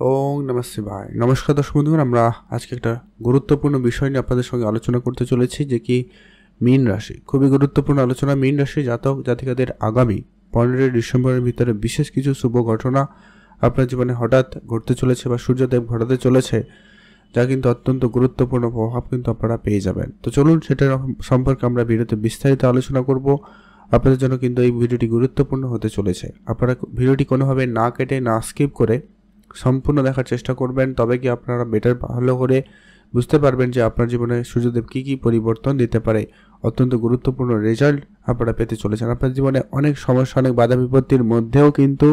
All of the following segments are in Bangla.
ওং নমঃ শিবায়। নমস্কার দর্শক বন্ধুগণ, আমরা আজকে একটা গুরুত্বপূর্ণ বিষয় নিয়ে আপনাদের সঙ্গে আলোচনা করতে চলেছি, যে কি মীন রাশি। খুবই গুরুত্বপূর্ণ আলোচনা। মীন রাশি জাতক জাতিকাদের আগামী 15 ডিসেম্বরের ভিতরে বিশেষ কিছু শুভ ঘটনা আপনার জীবনে হঠাৎ ঘটতে চলেছে বা সূর্যদেব ঘটাতে চলেছে, যা কিন্তু অত্যন্ত গুরুত্বপূর্ণ প্রভাব কিন্তু আপনারা পেয়ে যাবেন। তো চলুন সেটার সম্পর্কে আমরা ভিডিওতে বিস্তারিত আলোচনা করব। আপনাদের জন্য কিন্তু এই ভিডিওটি গুরুত্বপূর্ণ হতে চলেছে। আপনারা ভিডিওটি কোনোভাবে না কেটে না স্কিপ করে সম্পূর্ণ দেখার চেষ্টা করবেন, তবে কি আপনারা বেটার ভালো করে বুঝতে পারবেন যে আপনার জীবনে সূর্যদেব কী কী পরিবর্তন দিতে পারে। অত্যন্ত গুরুত্বপূর্ণ রেজাল্ট আপনারা পেতে চলেছেন। আপনার জীবনে অনেক সমস্যা, অনেক বাধা বিপত্তির মধ্যেও কিন্তু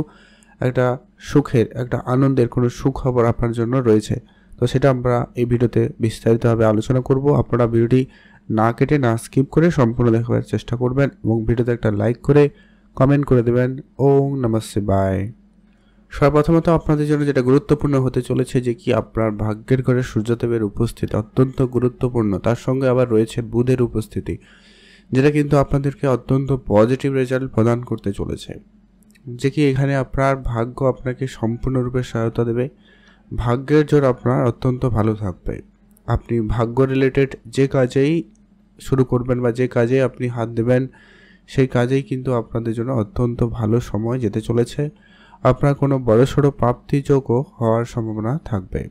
একটা সুখের, একটা আনন্দের কোনো সুখবর আপনার জন্য রয়েছে। তো সেটা আমরা এই ভিডিওতে বিস্তারিতভাবে আলোচনা করব। আপনারা ভিডিওটি না কেটে না স্কিপ করে সম্পূর্ণ দেখার চেষ্টা করবেন এবং ভিডিওতে একটা লাইক করে কমেন্ট করে দেবেন। ওং নমঃ শিবায়। সর্বপ্রথমত আপনাদের জন্য যেটা গুরুত্বপূর্ণ হতে চলেছে, যে কি আপনার ভাগ্যের ঘরে সূর্যদেবের উপস্থিতি অত্যন্ত গুরুত্বপূর্ণ। তার সঙ্গে আবার রয়েছে বুধের উপস্থিতি, যেটা কিন্তু আপনাদেরকে অত্যন্ত পজিটিভ রেজাল্ট প্রদান করতে চলেছে। যে কি এখানে আপনার ভাগ্য আপনাকে সম্পূর্ণরূপে সহায়তা দেবে। ভাগ্যের জোর আপনার অত্যন্ত ভালো থাকবে। আপনি ভাগ্য রিলেটেড যে কাজেই শুরু করবেন বা যে কাজে আপনি হাত দেবেন, সেই কাজেই কিন্তু আপনাদের জন্য অত্যন্ত ভালো সময় যেতে চলেছে। আপনার কোনো বড়সড় প্রাপ্তিযোগও হওয়ার সম্ভাবনা থাকবে।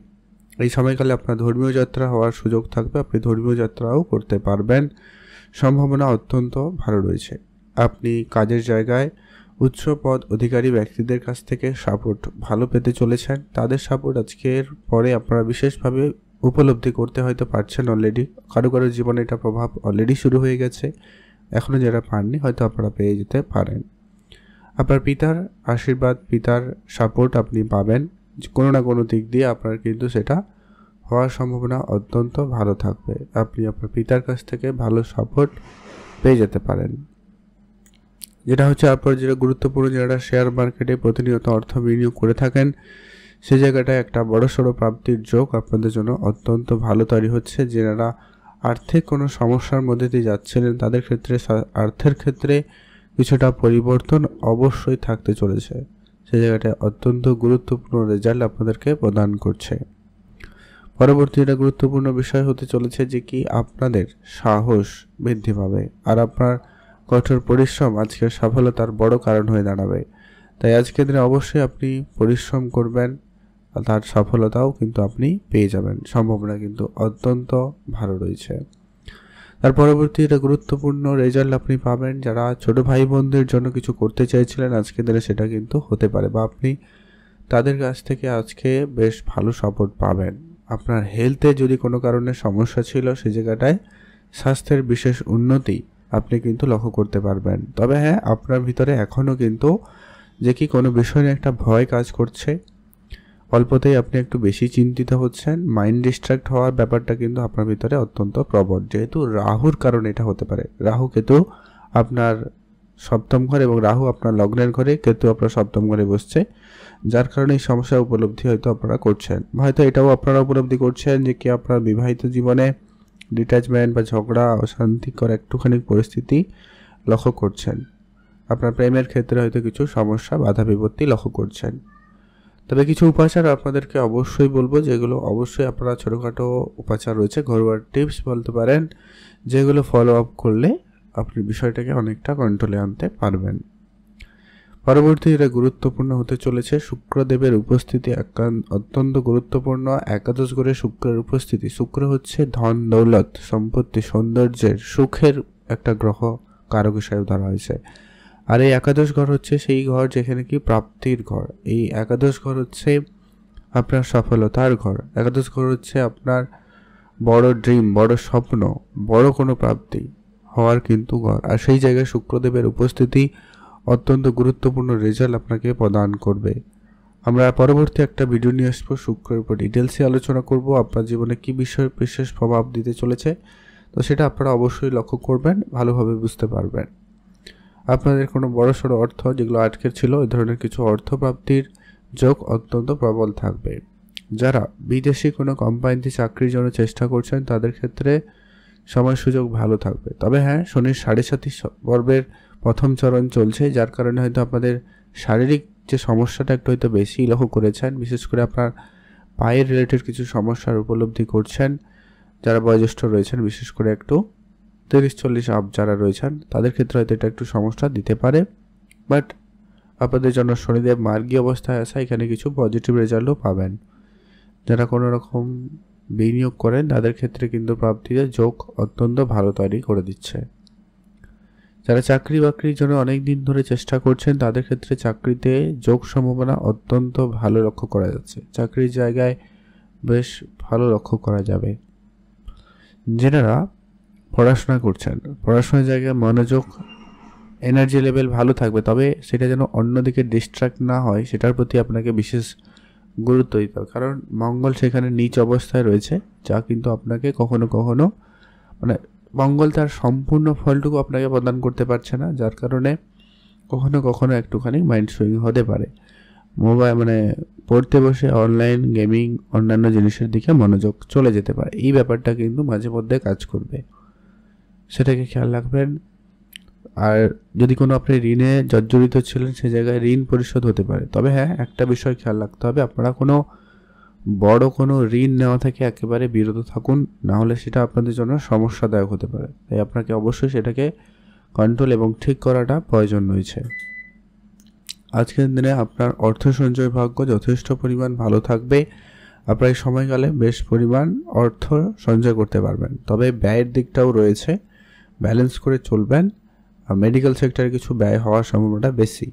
এই সময়কালে আপনার ধর্মীয় যাত্রা হওয়ার সুযোগ থাকবে। আপনি ধর্মীয় যাত্রাও করতে পারবেন, সম্ভাবনা অত্যন্ত ভালো রয়েছে। আপনি কাজের জায়গায় উচ্চ পদ অধিকারী ব্যক্তিদের কাছ থেকে সাপোর্ট ভালো পেতে চলেছেন। তাদের সাপোর্ট আজকের পরে আপনারা বিশেষভাবে উপলব্ধি করতে হয়তো পারছেন অলরেডি। কারো কারো জীবনে এটা প্রভাব অলরেডি শুরু হয়ে গেছে, এখনও যারা পাননি হয়তো আপনারা পেয়ে যেতে পারেন। আপনার পিতার আশীর্বাদ, পিতার সাপোর্ট আপনি পাবেন কোনো না কোনো দিক দিয়ে। আপনার কিন্তু সেটা হওয়ার সম্ভাবনা অত্যন্ত ভালো থাকবে। আপনি আপনার পিতার কাছ থেকে ভালো সাপোর্ট পেয়ে যেতে পারেন। যেটা হচ্ছে আপনার যেটা গুরুত্বপূর্ণ, যারা শেয়ার মার্কেটে প্রতিনিয়ত অর্থ বিনিয়োগ করে থাকেন, সেই জায়গাটায় একটা বড়সড় প্রাপ্তির যোগ আপনাদের জন্য অত্যন্ত ভালো তৈরি হচ্ছে। যারা আর্থিক কোনো সমস্যার মধ্যে দিয়ে যাচ্ছিলেন, তাদের ক্ষেত্রে অর্থের ক্ষেত্রে কিছুটা পরিবর্তন অবশ্যই থাকতে চলেছে। সেই জায়গাটায় অত্যন্ত গুরুত্বপূর্ণ রেজাল্ট আপনাদেরকে প্রদান করছে। পরবর্তী এটা গুরুত্বপূর্ণ বিষয় হতে চলেছে, যে কি আপনাদের সাহস বৃদ্ধি পাবে আর আপনার কঠোর পরিশ্রম আজকের সফলতার বড় কারণ হয়ে দাঁড়াবে। তাই আজকের দিনে অবশ্যই আপনি পরিশ্রম করবেন, আর তার সফলতাও কিন্তু আপনি পেয়ে যাবেন। সম্ভাবনা কিন্তু অত্যন্ত ভালো রয়েছে। তার পরবর্তী এটা গুরুত্বপূর্ণ রেজাল্ট আপনি পাবেন, যারা ছোট ভাই বোনদের জন্য কিছু করতে চাইছিলেন, আজকে দিনে সেটা কিন্তু হতে পারে, বা আপনি তাদের কাছ থেকে আজকে বেশ ভালো সাপোর্ট পাবেন। আপনার হেলথে যদি কোনো কারণে সমস্যা ছিল, সেই জায়গাটায় স্বাস্থ্যের বিশেষ উন্নতি আপনি কিন্তু লক্ষ্য করতে পারবেন। তবে হ্যাঁ, আপনার ভিতরে এখনও কিন্তু যে কি কোনো বিষয় নিয়ে একটা ভয় কাজ করছে। অল্পতেই আপনি একটু বেশি চিন্তিত হচ্ছেন, মাইন্ড ডিস্ট্র্যাক্ট হওয়ার ব্যাপারটা কিন্তু আপনার ভিতরে অত্যন্ত প্রবল। যেহেতু রাহুর কারণে এটা হতে পারে। রাহু কেতু আপনার সপ্তম ঘর এবং রাহু আপনার লগ্নের ঘরে, কেতু আপনার সপ্তম ঘরে বসছে, যার কারণে এই সমস্যা উপলব্ধি হয়তো আপনারা করছেন। হয়তো এটাও আপনারা উপলব্ধি করছেন যে কি আপনার বিবাহিত জীবনে ডিট্যাচমেন্ট বা ঝগড়া, অশান্তিকর একটুখানি পরিস্থিতি লক্ষ্য করছেন। আপনার প্রেমের ক্ষেত্রে হয়তো কিছু সমস্যা, বাধা বিপত্তি লক্ষ্য করছেন। তবে কিছু উপাচার আপনাদেরকে অবশ্যই বলবো, যেগুলো অবশ্যই আপনারা ছোটোখাটো উপাচার রয়েছে, ঘরোয়া টিপস বলতে পারেন, যেগুলো ফলো আপ করলে আপনি বিষয়টাকে অনেকটা কন্ট্রোলে আনতে পারবেন। পরবর্তী এটা গুরুত্বপূর্ণ হতে চলেছে শুক্রদেবের উপস্থিতি। অত্যন্ত গুরুত্বপূর্ণ। একাদশ ঘরে শুক্রের উপস্থিতি। শুক্র হচ্ছে ধন দৌলত, সম্পত্তি, সৌন্দর্যের, সুখের একটা গ্রহ, কারক হিসাবে ধরা হয়েছে। আর এই একাদশ ঘর হচ্ছে সেই ঘর যেখানে কি প্রাপ্তির ঘর। এই একাদশ ঘর হচ্ছে আপনার সফলতার ঘর। একাদশ ঘর হচ্ছে আপনার বড় ড্রিম, বড় স্বপ্ন, বড় কোনো প্রাপ্তি হওয়ার কিন্তু ঘর। আর সেই জায়গায় শুক্রদেবের উপস্থিতি অত্যন্ত গুরুত্বপূর্ণ রেজাল্ট আপনাকে প্রদান করবে। আমরা পরবর্তী একটা ভিডিও নিয়ে আসবো, শুক্রের উপর ডিটেলসে আলোচনা করব, আপনার জীবনে কী বিষয়ে বিশেষ প্রভাব দিতে চলেছে। তো সেটা আপনারা অবশ্যই লক্ষ্য করবেন, ভালোভাবে বুঝতে পারবেন। আপনাদের কোনো বড়সড় অর্থ যেগুলো আটকে ছিল, এই ধরনের কিছু অর্থপ্রাপ্তির যোগ অত্যন্ত প্রবল থাকবে। যারা বিদেশি কোনো কোম্পানিতে চাকরির জন্য চেষ্টা করছেন, তাদের ক্ষেত্রে সময় সুযোগ ভালো থাকবে। তবে হ্যাঁ, শনির 7.5 পর্বের প্রথম চরণ চলছে, যার কারণে হয়তো আপনাদের শারীরিক যে সমস্যাটা একটু হয়তো বেশি লক্ষ্য করেছেন, বিশেষ করে আপনার পায়ের রিলেটেড কিছু সমস্যার উপলব্ধি করছেন। যারা বয়োজ্যেষ্ঠ রয়েছেন, বিশেষ করে একটু 30-40 আপ যারা রয়েছেন, তাদের ক্ষেত্রে হয়তো এটা একটু সমস্যা দিতে পারে। বাট আপনাদের জন্য শনিদেব মার্গী অবস্থায় আসা, এখানে কিছু পজিটিভ রেজাল্টও পাবেন। যারা কোনো রকম বিনিয়োগ করেন তাদের ক্ষেত্রে কিন্তু প্রাপ্তিতে যোগ অত্যন্ত ভালো তৈরি করে দিচ্ছে। যারা চাকরি বাকরির জন্য অনেক দিন ধরে চেষ্টা করছেন, তাদের ক্ষেত্রে চাকরিতে যোগ সম্ভাবনা অত্যন্ত ভালো লক্ষ্য করা যাচ্ছে। চাকরির জায়গায় বেশ ভালো লক্ষ্য করা যাবে। যারা পড়াশোনা করছেন, পড়াশোনার জায়গায় মনোযোগ, এনার্জি লেভেল ভালো থাকবে, তবে সেটা যেন অন্যদিকে ডিস্ট্র্যাক্ট না হয় সেটার প্রতি আপনাকে বিশেষ গুরুত্ব দিতে হবে। কারণ মঙ্গল সেখানে নিচ অবস্থায় রয়েছে, যা কিন্তু আপনাকে কখনো কখনো মানে মঙ্গল তার সম্পূর্ণ ফলটুকু আপনাকে প্রদান করতে পারছে না, যার কারণে কখনো কখনো একটুখানি মাইন্ড সুইং হতে পারে। মোবাইল পড়তে বসে অনলাইন গেমিং অন্যান্য জিনিসের দিকে মনোযোগ চলে যেতে পারে। এই ব্যাপারটা কিন্তু মাঝে মধ্যে কাজ করবে, সেটাকে খেয়াল রাখবেন। আর যদি কোনো আপনি ঋণে জর্জরিত ছিলেন, সে জায়গায় ঋণ পরিশোধ হতে পারে। তবে হ্যাঁ, একটা বিষয় খেয়াল রাখতে হবে, আপনারা কোনো বড় কোনো ঋণ নেওয়া থেকে একেবারে বিরত থাকুন, না হলে সেটা আপনাদের জন্য সমস্যাদায়ক হতে পারে। তাই আপনাকে অবশ্যই সেটাকে কন্ট্রোল এবং ঠিক করাটা প্রয়োজন রয়েছে। আজকের দিনে আপনার অর্থ সঞ্চয় ভাগ্য যথেষ্ট পরিমাণ ভালো থাকবে। আপনার এই সময়কালে বেশ পরিমাণ অর্থ সঞ্চয় করতে পারবেন, তবে ব্যয়ের দিকটাও রয়েছে, ব্যালেন্স করে চলবেন। আর মেডিকেল সেক্টরে কিছু ব্যয় হওয়ার সম্ভাবনাটা বেশি।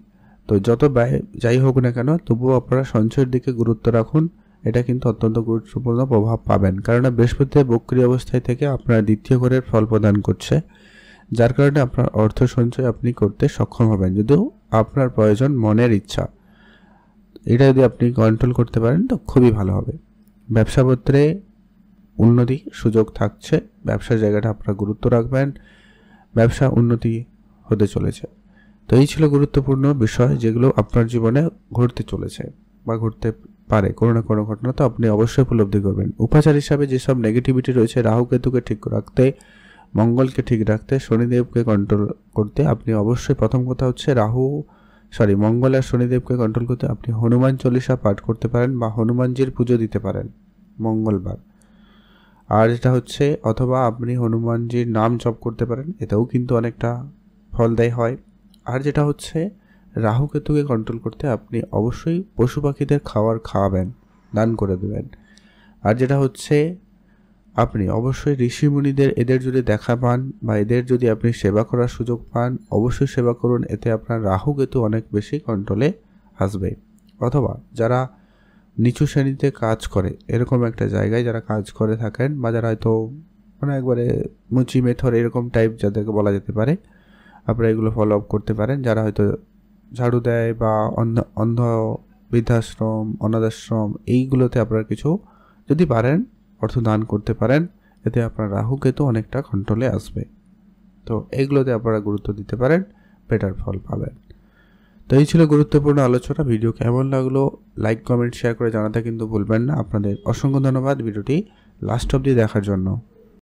তো যত ব্যয় যাই হোক না কেন, তবুও আপনারা সঞ্চয়ের দিকে গুরুত্ব রাখুন। এটা কিন্তু অত্যন্ত গুরুত্বপূর্ণ প্রভাব পাবেন, কারণ বৃহস্পতি বক্রী অবস্থায় থেকে আপনার দ্বিতীয় ঘরের ফল প্রদান করছে, যার কারণে আপনার অর্থ সঞ্চয় আপনি করতে সক্ষম হবেন, যদিও আপনার প্রয়োজন মনের ইচ্ছা। এটা যদি আপনি কন্ট্রোল করতে পারেন তো খুবই ভালো হবে। ব্যবসাপত্রে উন্নতি সুযোগ থাকছে, ব্যবসার জায়গাটা আপনারা গুরুত্ব রাখবেন, ব্যবসা উন্নতি হতে চলেছে। তো এই ছিল গুরুত্বপূর্ণ বিষয় যেগুলো আপনার জীবনে ঘটতে চলেছে বা ঘটতে পারে, কোনো না কোনো ঘটনা তো আপনি অবশ্যই উপলব্ধি করবেন। উপাচার হিসাবে যেসব নেগেটিভিটি রয়েছে, রাহু কেতুকে ঠিক রাখতে, মঙ্গলকে ঠিক রাখতে, শনিদেবকে কন্ট্রোল করতে আপনি অবশ্যই, প্রথম কথা হচ্ছে মঙ্গল আর শনিদেবকে কন্ট্রোল করতে আপনি হনুমান চল্লিশা পাঠ করতে পারেন বা হনুমানজির পুজো দিতে পারেন মঙ্গলবার। আর যেটা হচ্ছে, অথবা আপনি হনুমানজির নাম জপ করতে পারেন, এটাও কিন্তু অনেকটা ফলদায়ী হয়। আর যেটা হচ্ছে, রাহু কেতুকে কন্ট্রোল করতে আপনি অবশ্যই পশু পাখিদের খাওয়াবেন, দান করে দেবেন। আর যেটা হচ্ছে, আপনি অবশ্যই ঋষিমুনিদের এদের যদি দেখা পান বা এদের যদি আপনি সেবা করার সুযোগ পান, অবশ্যই সেবা করুন, এতে আপনার রাহু কেতু অনেক বেশি কন্ট্রোলে আসবে। অথবা যারা নিচু শ্রেণীতে কাজ করে, এরকম একটা জায়গায় যারা কাজ করে থাকেন, বা যারা হয়তো একবারে মুচি মেথর এরকম টাইপ যাদেরকে বলা যেতে পারে, আপনারা এগুলো ফলো আপ করতে পারেন। যারা হয়তো ঝাড়ু দেয় বা অন্ধ বৃদ্ধাশ্রম, অনাথাশ্রম, এইগুলোতে আপনারা কিছু যদি পারেন অর্থ দান করতে পারেন, এতে আপনার রাহু কেতু অনেকটা কন্ট্রোলে আসবে। তো এইগুলোতে আপনারা গুরুত্ব দিতে পারেন, বেটার ফল পাবেন। তো এই ছিল গুরুত্বপূর্ণ আলোচনা। ভিডিও কেমন লাগলো লাইক কমেন্ট শেয়ার করে জানাতে কিন্তু ভুলবেন না। আপনাদের অসংখ্য ধন্যবাদ ভিডিওটি লাস্ট অবধি দেখার জন্য।